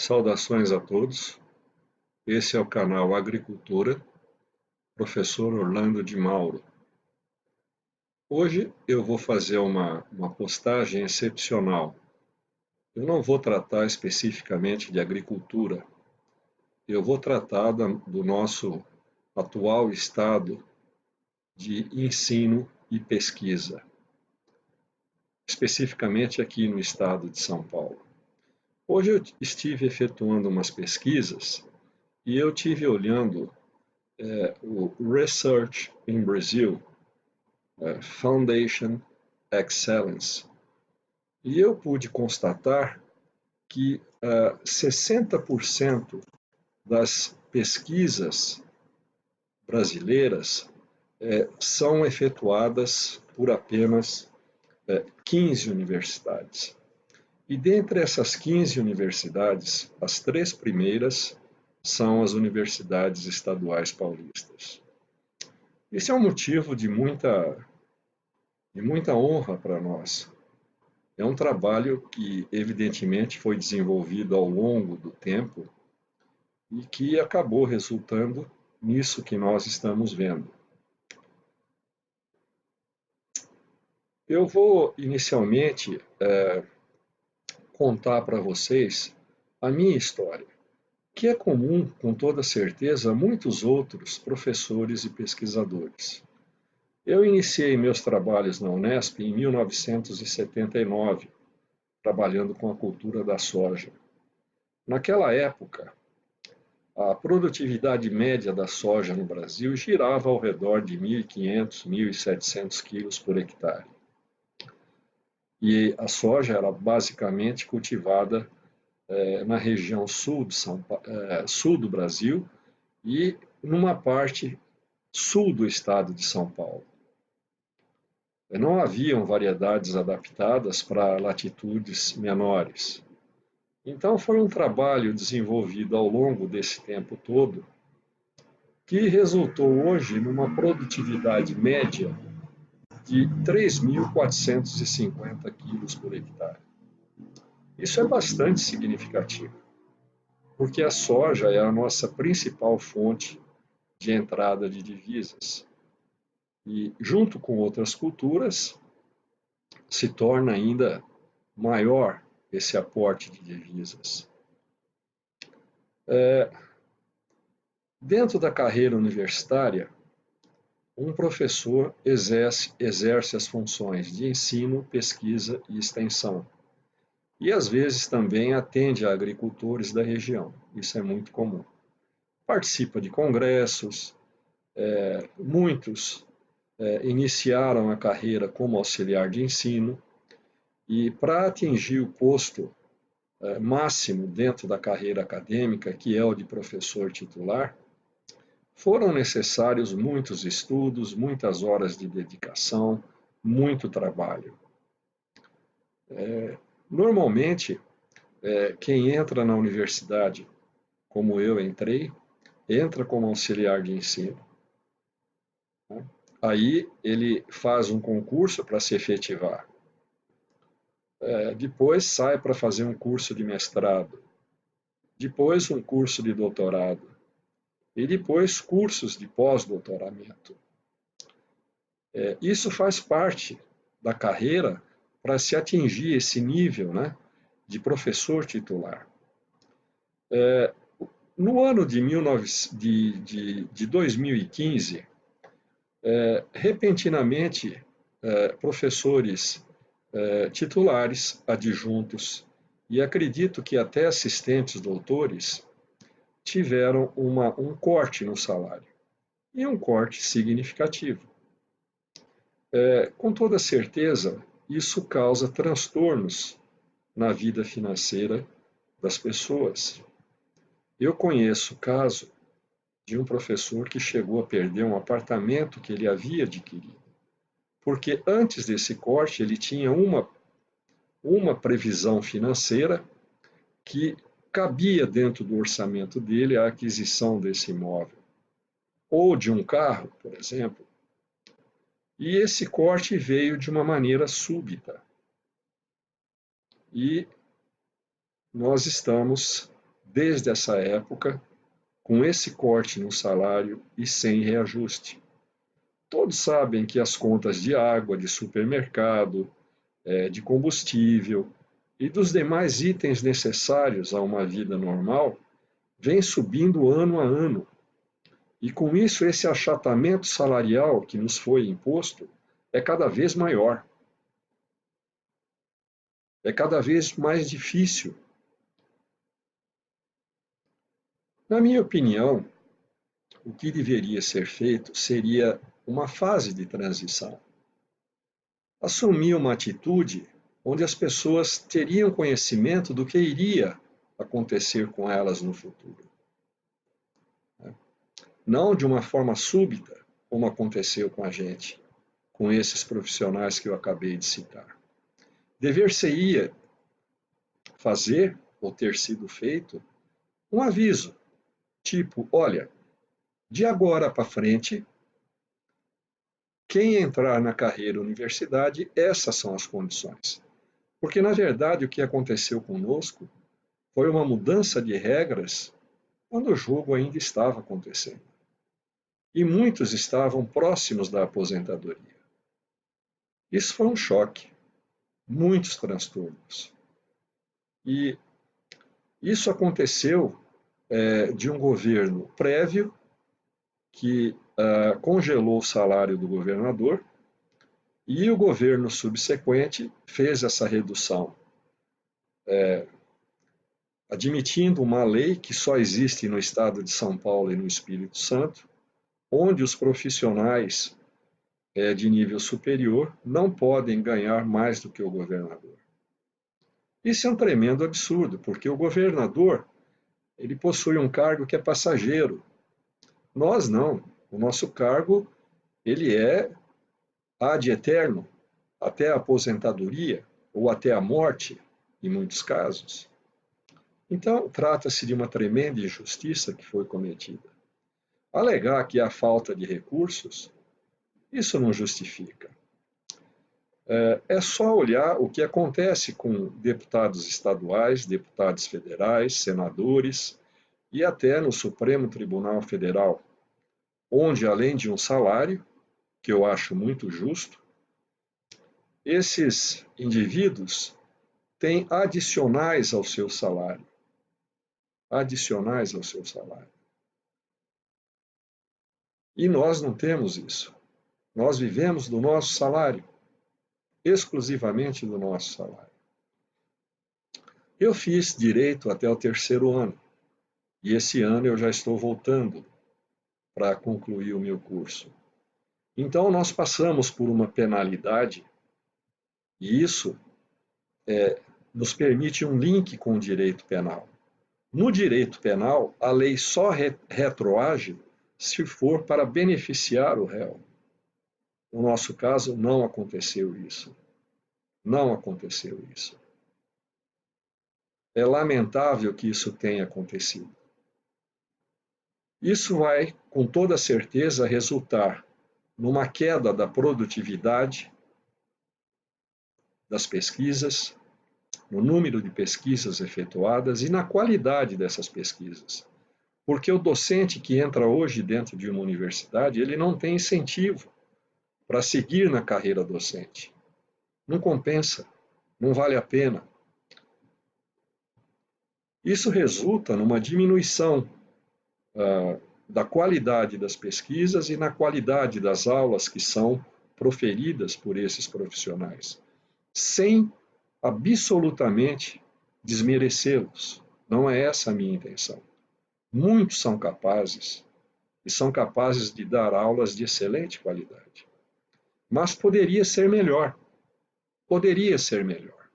Saudações a todos. Esse é o canal Agricultura, professor Orlando de Mauro. Hoje eu vou fazer uma postagem excepcional. Eu não vou tratar especificamente de agricultura. Eu vou tratar do nosso atual estado de ensino e pesquisa, especificamente aqui no estado de São Paulo. Hoje eu estive efetuando umas pesquisas e eu tive olhando o Research in Brazil, Foundation Excellence. E eu pude constatar que 60% das pesquisas brasileiras são efetuadas por apenas 15 universidades. E dentre essas 15 universidades, as 3 primeiras são as universidades estaduais paulistas. Esse é um motivo de muita honra para nós. É um trabalho que, evidentemente, foi desenvolvido ao longo do tempo e que acabou resultando nisso que nós estamos vendo. Eu vou, inicialmente, contar para vocês a minha história, que é comum, com toda certeza, a muitos outros professores e pesquisadores. Eu iniciei meus trabalhos na Unesp em 1979, trabalhando com a cultura da soja. Naquela época, a produtividade média da soja no Brasil girava ao redor de 1.500, 1.700 quilos por hectare. E a soja era basicamente cultivada na região sul do Brasil e numa parte sul do estado de São Paulo. Não haviam variedades adaptadas para latitudes menores. Então, foi um trabalho desenvolvido ao longo desse tempo todo que resultou hoje numa produtividade média de 3.450 quilos por hectare. Isso é bastante significativo, porque a soja é a nossa principal fonte de entrada de divisas. E, junto com outras culturas, se torna ainda maior esse aporte de divisas. Dentro da carreira universitária, um professor exerce as funções de ensino, pesquisa e extensão. E, às vezes, também atende a agricultores da região. Isso é muito comum. Participa de congressos, muitos iniciaram a carreira como auxiliar de ensino, e para atingir o posto máximo dentro da carreira acadêmica, que é o de professor titular, foram necessários muitos estudos, muitas horas de dedicação, muito trabalho. Normalmente, quem entra na universidade, como eu entrei, entra como auxiliar de ensino. Aí ele faz um concurso para se efetivar. Depois sai para fazer um curso de mestrado. Depois um curso de doutorado. E depois cursos de pós-doutoramento. Isso faz parte da carreira para se atingir esse nível, né, de professor titular. No ano de 2015, repentinamente, professores titulares, adjuntos e acredito que até assistentes doutores tiveram um corte no salário, e um corte significativo. Com toda certeza, isso causa transtornos na vida financeira das pessoas. Eu conheço o caso de um professor que chegou a perder um apartamento que ele havia adquirido, porque antes desse corte ele tinha uma previsão financeira que cabia dentro do orçamento dele a aquisição desse imóvel, ou de um carro, por exemplo, e esse corte veio de uma maneira súbita. E nós estamos desde essa época, com esse corte no salário e sem reajuste. Todos sabem que as contas de água, de supermercado, de combustível e dos demais itens necessários a uma vida normal vêm subindo ano a ano. E com isso, esse achatamento salarial que nos foi imposto é cada vez maior. É cada vez mais difícil. Na minha opinião, o que deveria ser feito seria uma fase de transição. Assumir uma atitude onde as pessoas teriam conhecimento do que iria acontecer com elas no futuro. Não de uma forma súbita, como aconteceu com a gente, com esses profissionais que eu acabei de citar. Dever-se-ia fazer, ou ter sido feito, um aviso, tipo, olha, de agora para frente, quem entrar na carreira universidade, essas são as condições. Porque, na verdade, o que aconteceu conosco foi uma mudança de regras quando o jogo ainda estava acontecendo. E muitos estavam próximos da aposentadoria. Isso foi um choque, muitos transtornos. E isso aconteceu de um governo prévio que congelou o salário do governador e o governo subsequente fez essa redução, admitindo uma lei que só existe no estado de São Paulo e no Espírito Santo, onde os profissionais de nível superior não podem ganhar mais do que o governador. Isso é um tremendo absurdo, porque o governador ele possui um cargo que é passageiro. Nós não. O nosso cargo ele é ad eterno, até a aposentadoria ou até a morte, em muitos casos. Então, trata-se de uma tremenda injustiça que foi cometida. Alegar que há falta de recursos, isso não justifica. É só olhar o que acontece com deputados estaduais, deputados federais, senadores e até no Supremo Tribunal Federal, onde, além de um salário, que eu acho muito justo, esses indivíduos têm adicionais ao seu salário. Adicionais ao seu salário. E nós não temos isso. Nós vivemos do nosso salário, exclusivamente do nosso salário. Eu fiz direito até o 3º ano, e esse ano eu já estou voltando para concluir o meu curso. Então, nós passamos por uma penalidade, e isso nos permite um link com o direito penal. No direito penal, a lei só retroage se for para beneficiar o réu. No nosso caso, não aconteceu isso. Não aconteceu isso. É lamentável que isso tenha acontecido. Isso vai, com toda certeza, resultar numa queda da produtividade das pesquisas, no número de pesquisas efetuadas e na qualidade dessas pesquisas. Porque o docente que entra hoje dentro de uma universidade, ele não tem incentivo para seguir na carreira docente. Não compensa, não vale a pena. Isso resulta numa diminuição da qualidade das pesquisas e na qualidade das aulas que são proferidas por esses profissionais, sem absolutamente desmerecê-los. Não é essa a minha intenção. Muitos são capazes, e são capazes de dar aulas de excelente qualidade. Mas poderia ser melhor. Poderia ser melhor.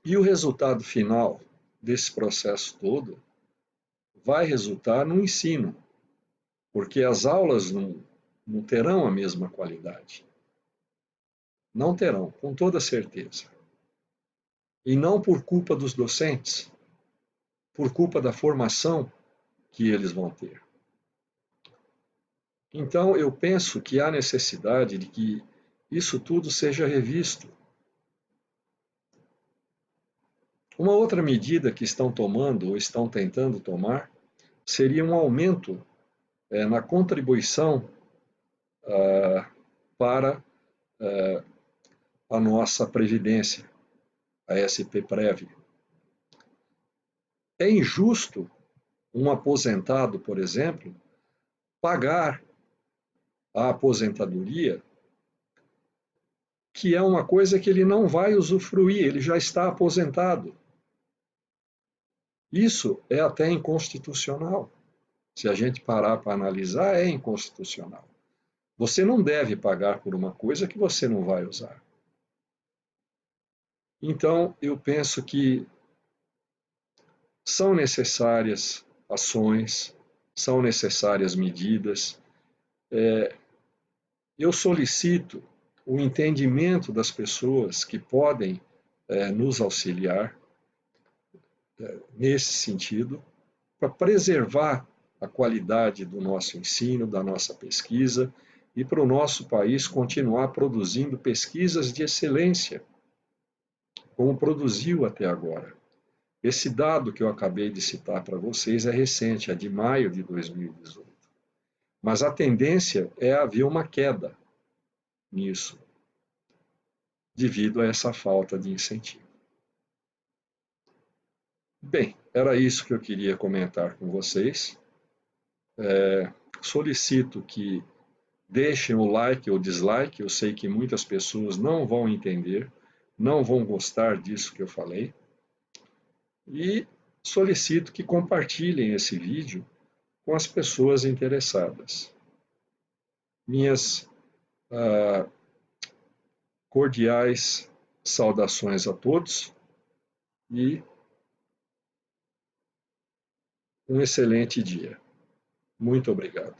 E o resultado final desse processo todo vai resultar no ensino, porque as aulas não terão a mesma qualidade. Não terão, com toda certeza. E não por culpa dos docentes, por culpa da formação que eles vão ter. Então, eu penso que há necessidade de que isso tudo seja revisto. Uma outra medida que estão tomando ou estão tentando tomar seria um aumento na contribuição para a nossa previdência, a SP-Prev. É injusto um aposentado, por exemplo, pagar a aposentadoria, que é uma coisa que ele não vai usufruir, ele já está aposentado. Isso é até inconstitucional. Se a gente parar para analisar, é inconstitucional. Você não deve pagar por uma coisa que você não vai usar. Então, eu penso que são necessárias ações, são necessárias medidas. Eu solicito o entendimento das pessoas que podem nos auxiliar nesse sentido, para preservar a qualidade do nosso ensino, da nossa pesquisa, e para o nosso país continuar produzindo pesquisas de excelência, como produziu até agora. Esse dado que eu acabei de citar para vocês é recente, é de maio de 2018. Mas a tendência é haver uma queda nisso, devido a essa falta de incentivo. Bem, era isso que eu queria comentar com vocês. Solicito que deixem o like ou dislike, eu sei que muitas pessoas não vão entender, não vão gostar disso que eu falei. E solicito que compartilhem esse vídeo com as pessoas interessadas. Minhas cordiais saudações a todos e um excelente dia. Muito obrigado.